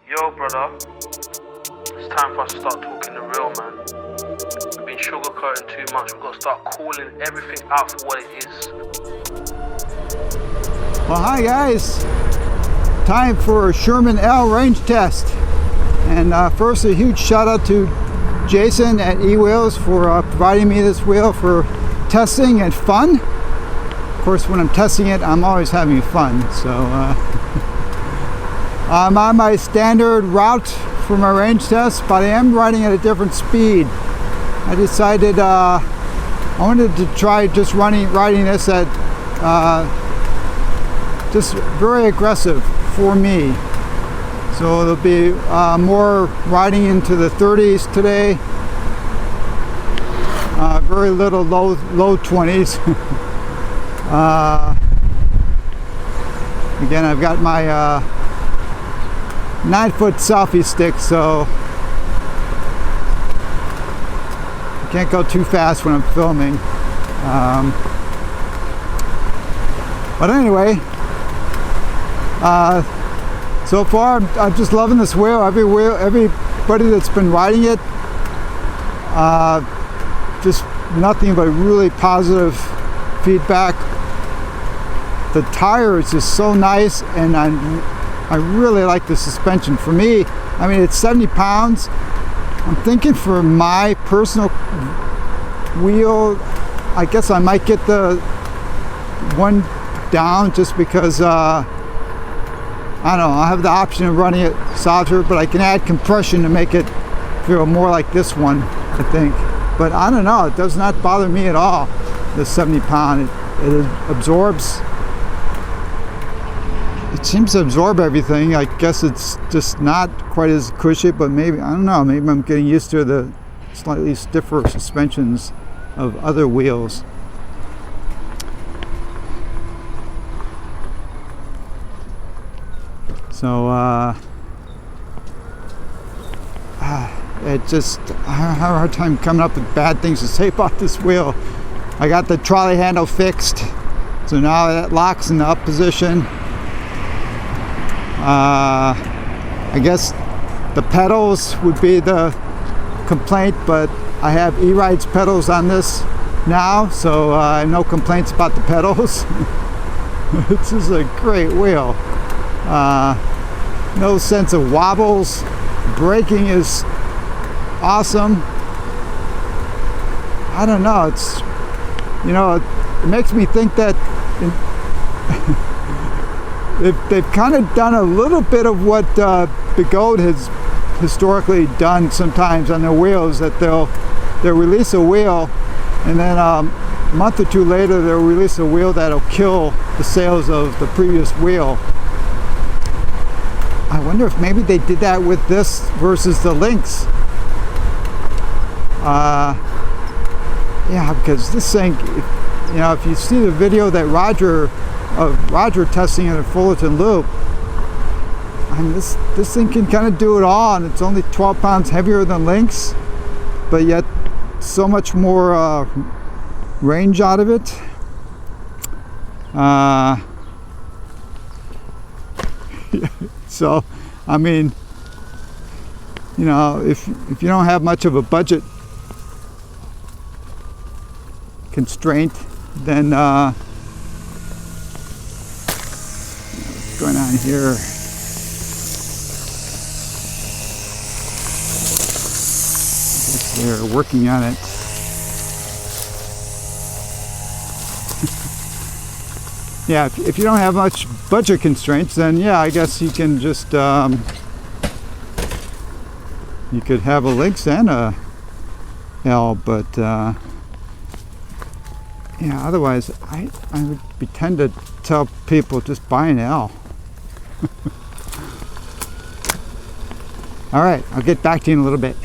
Yo, brother, it's time for us to start talking the real, man. We've been sugarcoating too much. We've got to start calling everything out for what it is. Well, hi guys. Time for a Sherman L range test. And first, a huge shout out to Jason at eWheels for providing me this wheel for testing and fun. Of course, when I'm testing it, I'm always having fun. So I'm on my standard route for my range test, but I am riding at a different speed. I decided I wanted to try just riding this at just very aggressive for me. So there'll be more riding into the 30s today. Very little low 20s. Again, I've got my 9-foot selfie stick, so I can't go too fast when I'm filming. But anyway, so far I'm just loving this wheel. Everybody that's been riding it, just nothing but really positive feedback. The tire is just so nice, and I really like the suspension. For me, I mean, it's 70 pounds. I'm thinking for my personal wheel, I guess I might get the one down just because I don't know, I have the option of running it softer, but I can add compression to make it feel more like this one, I think. But I don't know, it does not bother me at all, the 70 pound. It absorbs, it seems to absorb everything. I guess it's just not quite as cushy, but maybe, I don't know, maybe I'm getting used to the slightly stiffer suspensions of other wheels. So it just, I have a hard time coming up with bad things to say about this wheel. I got the trolley handle fixed, so now that locks in the up position. I guess the pedals would be the complaint, but I have E-Ride's pedals on this now, so I have no complaints about the pedals. This is a great wheel. No sense of wobbles. Braking is awesome. I don't know, it's, you know, it makes me think that they've kind of done a little bit of what Bigot has historically done sometimes on their wheels, that they'll release a wheel, and then a month or two later they'll release a wheel that'll kill the sales of the previous wheel. I wonder if maybe they did that with this versus the Lynx. Yeah, because this thing, you know, if you see the video that Roger testing in a Fullerton loop, I mean, this thing can kind of do it all, and it's only 12 pounds heavier than Lynx, but yet so much more range out of it. So, I mean, you know, if you don't have much of a budget constraint, then what's going on here? I guess they're working on it. Yeah, if you don't have much budget constraints, then yeah, I guess you can just you could have a Lynx and a L, but yeah, otherwise I would tend to tell people just buy an L. All right, I'll get back to you in a little bit.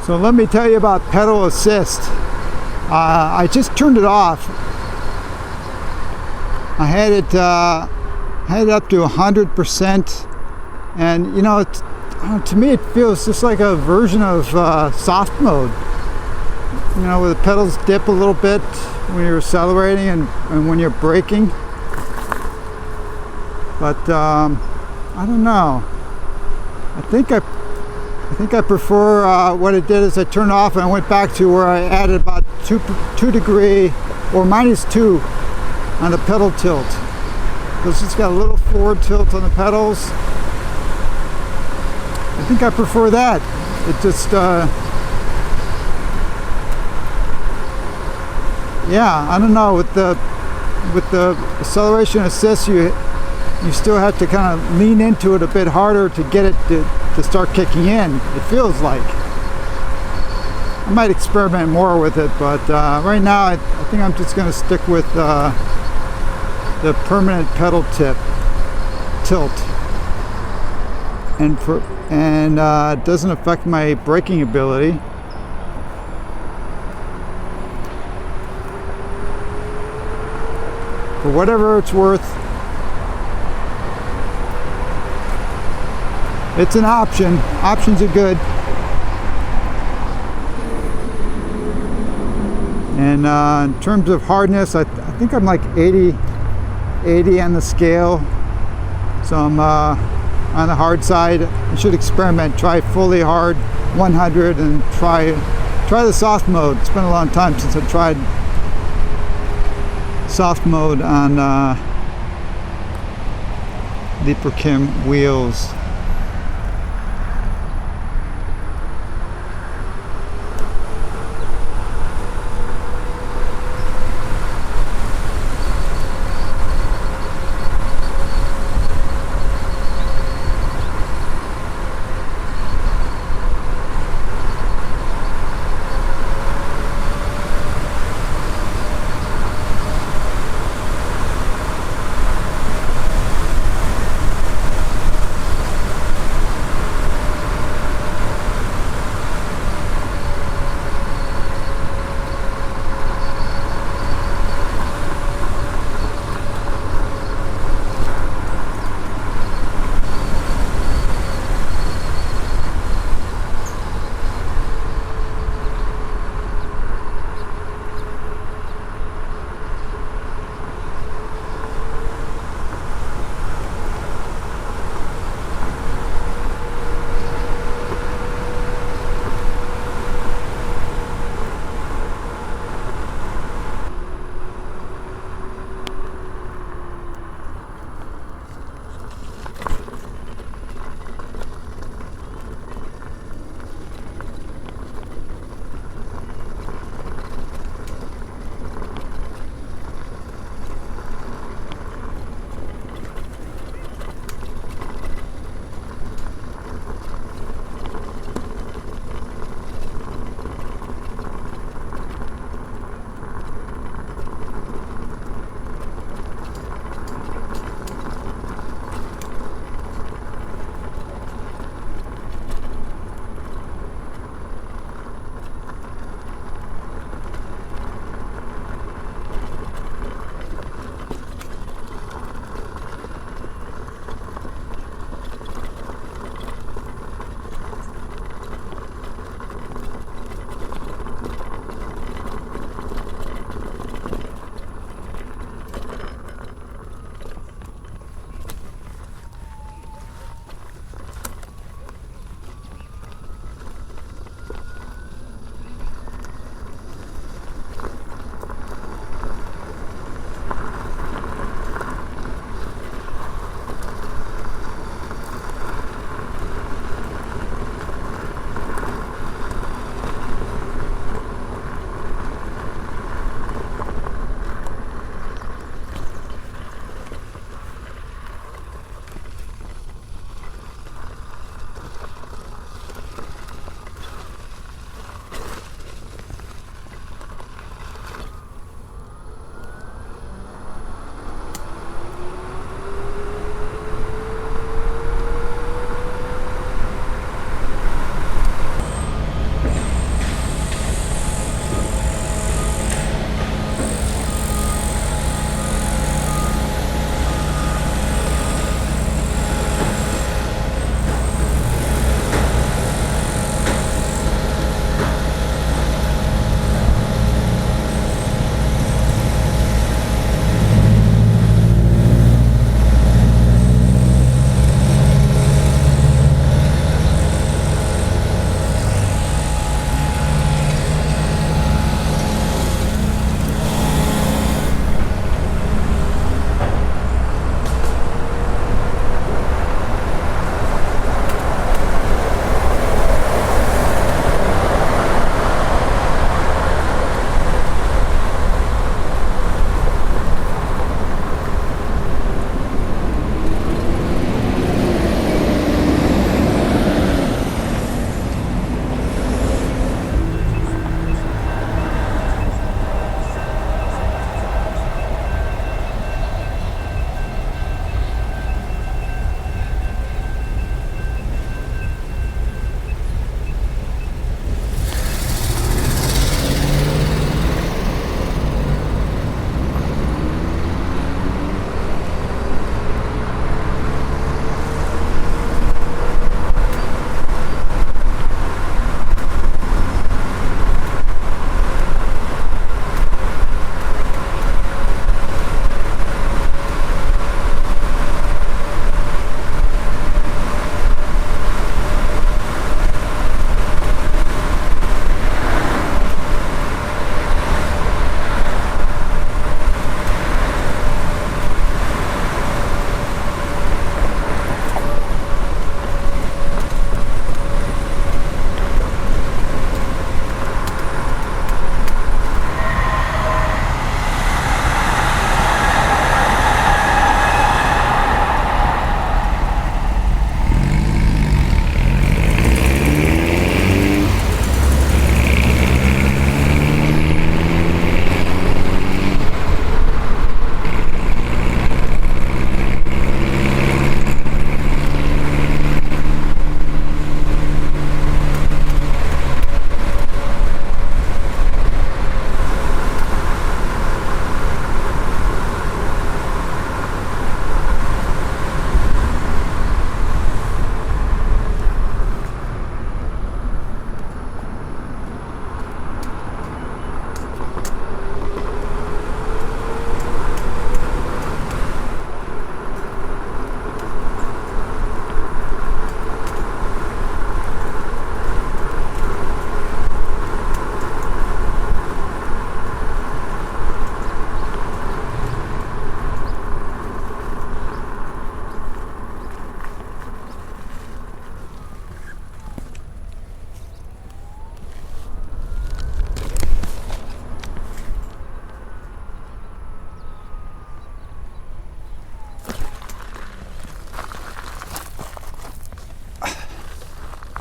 So let me tell you about pedal assist. I just turned it off. I had it up to 100%, and you know, to me it feels just like a version of soft mode. You know, where the pedals dip a little bit when you're accelerating and when you're braking. But I don't know. I think I prefer what it did is I turned off and I went back to where I added about 2 degree or -2 on the pedal tilt. Because it's got a little forward tilt on the pedals. I think I prefer that. It just yeah, I don't know, with the acceleration assist you still have to kind of lean into it a bit harder to get it to start kicking in, it feels like. I might experiment more with it, but right now I think I'm just going to stick with the permanent pedal tilt, and it doesn't affect my braking ability. For whatever it's worth, it's an option. Options are good. And in terms of hardness, I think I'm like 80 on the scale. So I'm on the hard side. I should experiment, try fully hard 100 and try the soft mode. It's been a long time since I tried soft mode on the Perkim wheels.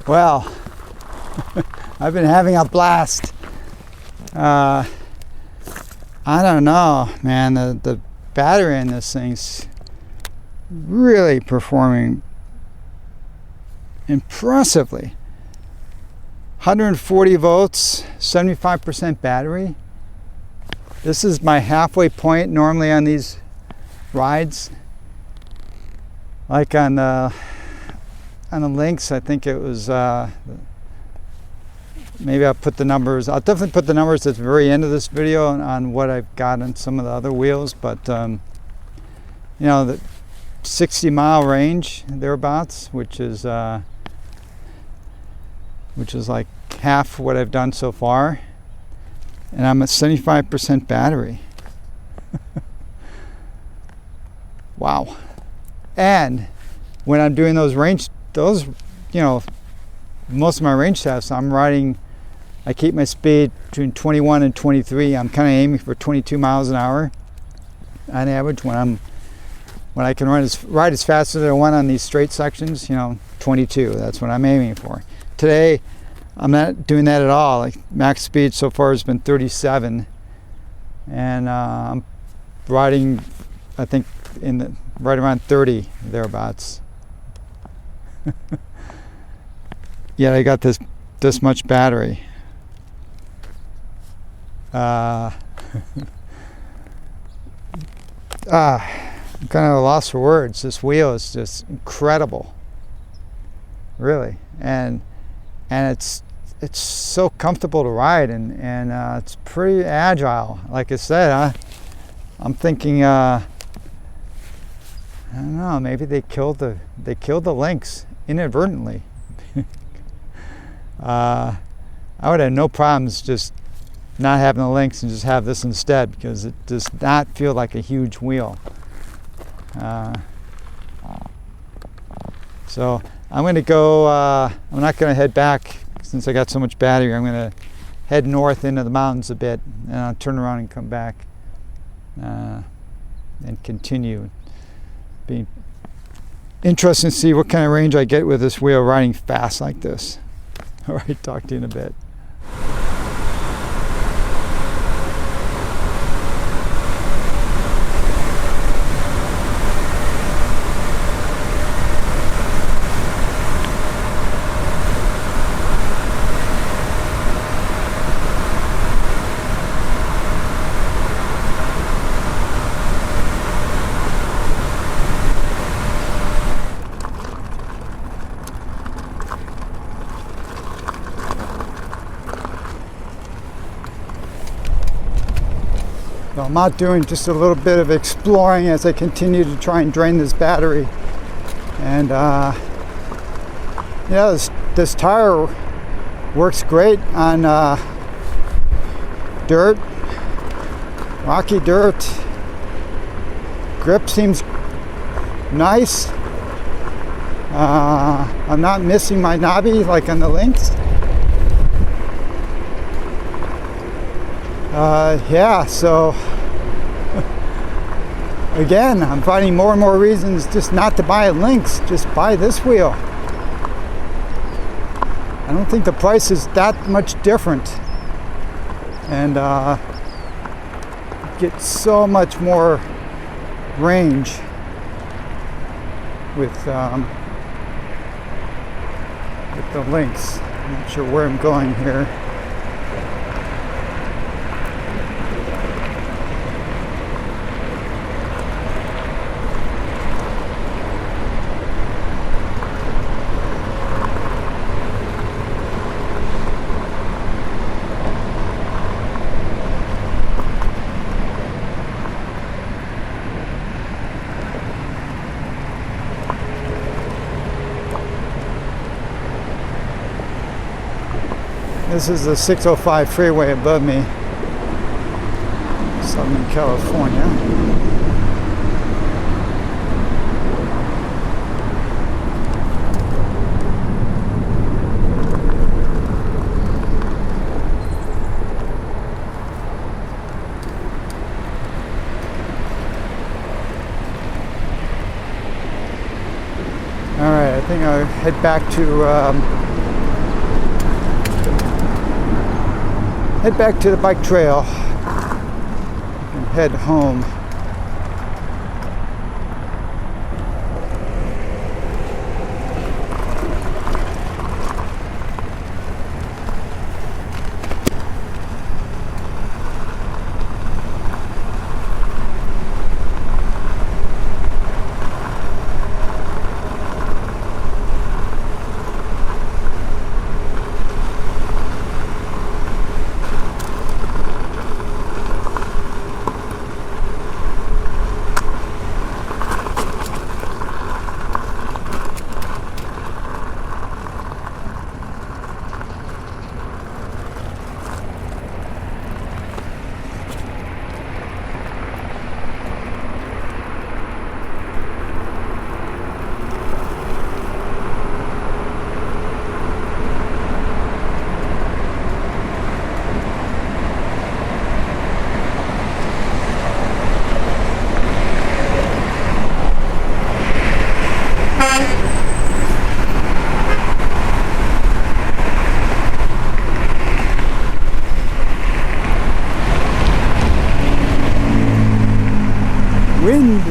Well, I've been having a blast. I don't know, man. The battery in this thing's really performing impressively. 140 volts, 75% battery. This is my halfway point normally on these rides. Like on the links, I think it was, maybe I'll put the numbers, I'll definitely put the numbers at the very end of this video on what I've got on some of the other wheels, but you know, the 60-mile range thereabouts, which is like half what I've done so far, and I'm at 75% battery. Wow. And when I'm doing those, you know, most of my range tests, I keep my speed between 21 and 23. I'm kind of aiming for 22 miles an hour on average when I can ride as fast as I want on these straight sections, you know, 22. That's what I'm aiming for. Today, I'm not doing that at all. Like, max speed so far has been 37, and I'm riding, I think, right around 30 thereabouts. Yet I got this much battery. I'm kind of lost for words. This wheel is just incredible, really, and it's so comfortable to ride, and it's pretty agile. Like I said, I'm thinking, I don't know, maybe they killed the Lynx inadvertently. I would have no problems just not having the Lynx and just have this instead, because it does not feel like a huge wheel. So I'm going to go, I'm not going to head back since I got so much battery. I'm going to head north into the mountains a bit, and I'll turn around and come back and continue. Be interesting to see what kind of range I get with this wheel riding fast like this. All right, talk to you in a bit. So I'm out doing just a little bit of exploring as I continue to try and drain this battery. And yeah, this tire works great on dirt, rocky dirt. Grip seems nice. I'm not missing my knobby like on the Lynx. Yeah, so again, I'm finding more and more reasons just not to buy a Lynx, just buy this wheel. I don't think the price is that much different, and get so much more range with the Lynx. I'm not sure where I'm going here. This is the 605 freeway above me, Southern California. All right, I think I'll head back to head back to the bike trail and head home. Wind.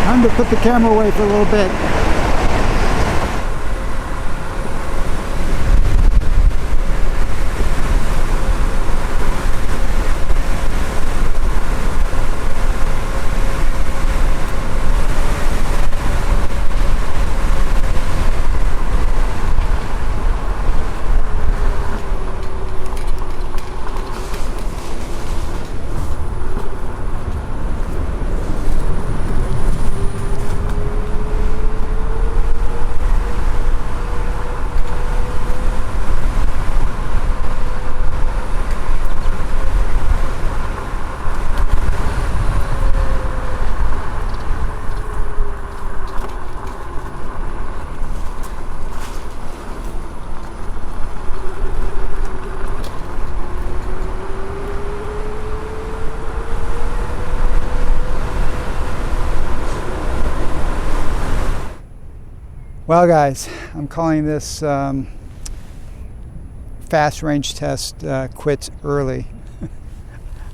Time to put the camera away for a little bit. Well guys, I'm calling this fast range test quits early.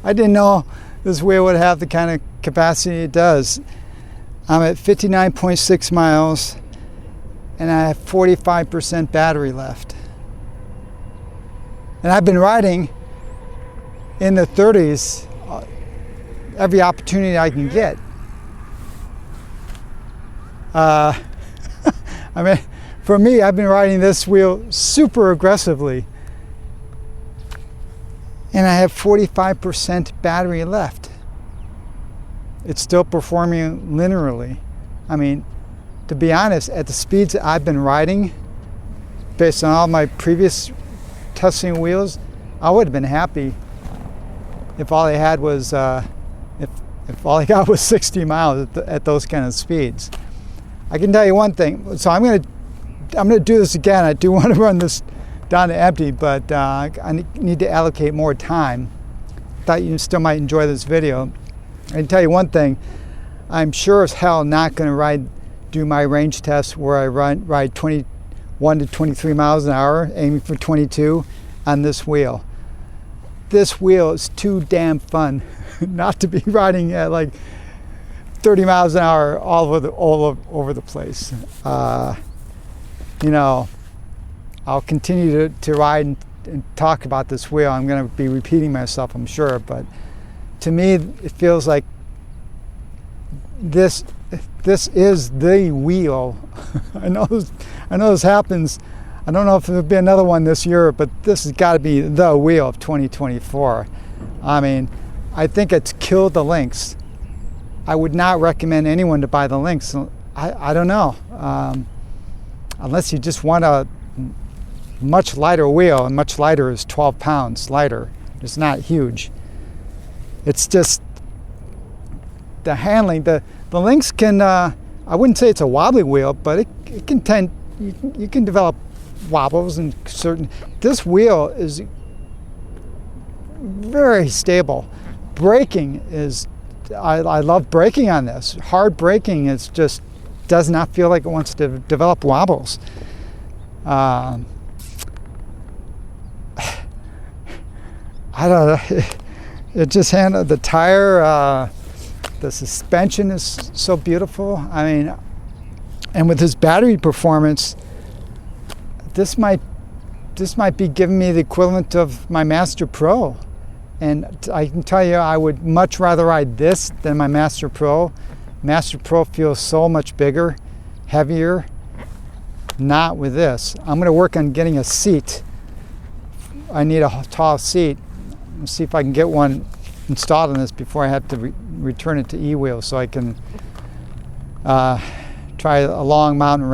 I didn't know this wheel would have the kind of capacity it does. I'm at 59.6 miles and I have 45% battery left. And I've been riding in the 30s every opportunity I can get. I mean, for me, I've been riding this wheel super aggressively. And I have 45% battery left. It's still performing linearly. I mean, to be honest, at the speeds that I've been riding, based on all my previous testing wheels, I would have been happy if all I had was, if all I got was 60 miles at those kind of speeds. I can tell you one thing. So I'm gonna do this again. I do want to run this down to empty, but I need to allocate more time. Thought you still might enjoy this video. I can tell you one thing. I'm sure as hell not going to do my range test where I ride 21 to 23 miles an hour, aiming for 22 on this wheel. This wheel is too damn fun not to be riding at like 30 miles an hour all over the place. You know, I'll continue to ride and talk about this wheel. I'm going to be repeating myself, I'm sure, but to me, it feels like this is the wheel. I know this happens. I don't know if there'll be another one this year, but this has got to be the wheel of 2024. I mean, I think it's killed the Lynx. I would not recommend anyone to buy the Lynx. I don't know. Unless you just want a much lighter wheel, and much lighter is 12 pounds lighter. It's not huge. It's just the handling. The Lynx can, I wouldn't say it's a wobbly wheel, but it can tend, you can develop wobbles and certain. This wheel is very stable. Braking is, I love braking on this. Hard braking is just does not feel like it wants to develop wobbles. I don't know. It just handled the tire. The suspension is so beautiful. I mean, and with his battery performance, this might be giving me the equivalent of my Master Pro. And I can tell you, I would much rather ride this than my Master Pro. Master Pro feels so much bigger, heavier. Not with this. I'm going to work on getting a seat. I need a tall seat. Let's see if I can get one installed in this before I have to return it to e-wheel, so I can try a long mountain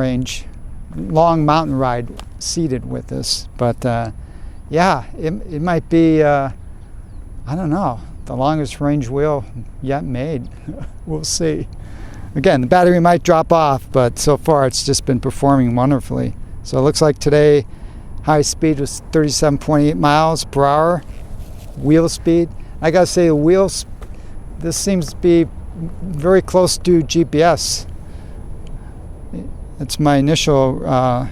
ride seated with this. But yeah, it might be, I don't know, the longest range wheel yet made. We'll see. Again, the battery might drop off, but so far it's just been performing wonderfully. So it looks like today high speed was 37.8 miles per hour. Wheel speed, I gotta say, the wheels, this seems to be very close to GPS. It's my initial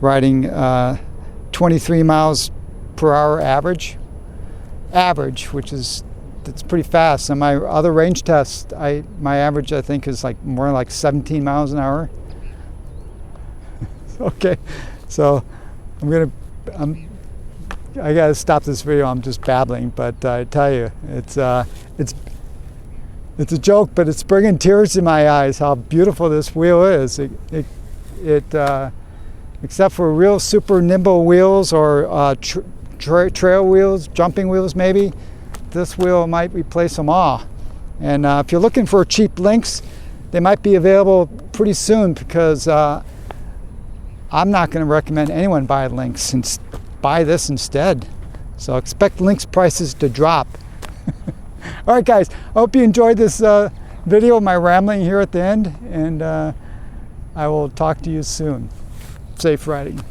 riding 23 miles per hour average, which is, it's pretty fast. And my other range tests, my average I think is like more like 17 miles an hour. Okay, so I gotta stop this video. I'm just babbling, but I tell you, it's a joke, but it's bringing tears to my eyes how beautiful this wheel is. Except for real super nimble wheels or trail wheels, jumping wheels maybe, this wheel might replace them all. And if you're looking for cheap links, they might be available pretty soon, because I'm not going to recommend anyone buy links, and buy this instead. So expect links prices to drop. All right, guys, I hope you enjoyed this video, my rambling here at the end, and I will talk to you soon. Safe riding.